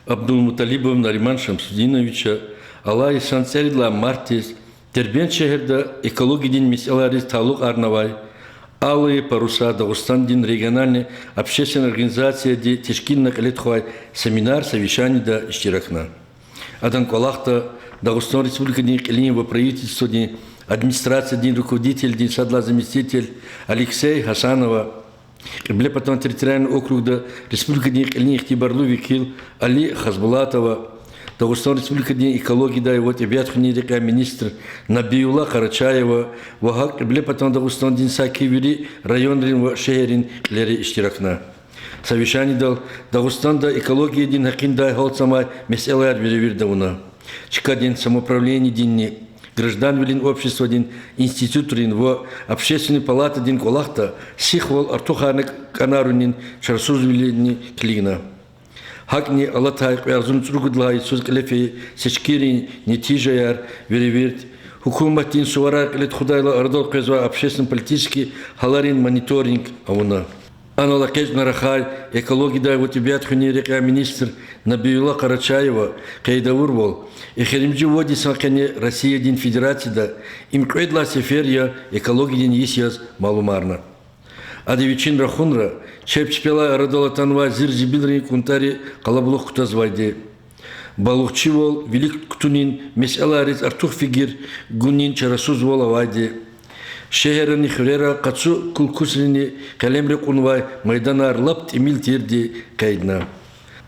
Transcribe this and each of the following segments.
Абдулмуталибов Нариман Шамсудиновича, Алай Шанцеридла Мартис, Тербен шехерда экологидин меселарис Талук Арнавай, Алые паруса Дагустандин региональной общественной организации де Тешкиннак Элетхуай семинар совещаний да Иштиракна. Адан Колахта Дагустан Республика Дин Келинева правительство Дин администрация Дин руководитель Дин Садла заместитель Алексей Хасанова, Ибле потом территориальный округ да Республика Дин Келинева Тибарлу Викил Али Хазбулатова, Дагустан Республика Дин экологии да его Тибетхуни река министр Набиулла Карачаева, Вахак Ибле потом Дагустан Дин Сакивири район Рин Шехерин Лери Иштиракна. Совещание дал Дагустан да экология Дин Хакин да Холцамай Меселар Веревирдауна. Чика Дин самоуправление Дин граждан Вилин общество Дин институт Рин в общественной палаты Дин Колахта Сихвал Артуханек Канарунин Шарсуз Вилин Клина. Хакни Алатай Арзун Цругудлай Сузклефи Сечкирин Нетижаяр Веревирт. Хукуматин Сувара Лет Худайла Ардол Казва общественно-политический Халарин мониторинг Ауна. Аналакеш Нарахай, экология да его Тибетхуни река министр Набиулла Карачаева, Кайдаур бол, и Херимджи води сакане Россия Дин Федерации да, им кредла сеферия экология Дин Есияс малумарна. Адевичин Рахунра, Чепчпела Радолатанва Зирзибилри Кунтари Калаблух Кутазвайде. Балухчи вол, Велик Ктунин, Меселарец Артух Фигир, Гунин Чарасуз Волавайде. Шехерни хрера кацу кулкусрини калемре кунвай майданар лапт эмил терди кайдна.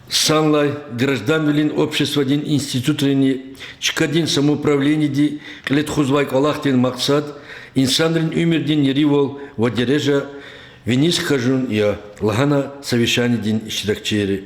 Санлай граждан вилин общество дин институт рени чкадин самоуправление ди клет хузвай калахтин максат инсанрин умер дин неривол вадережа винис хажун я лагана совещание дин иштиракчери.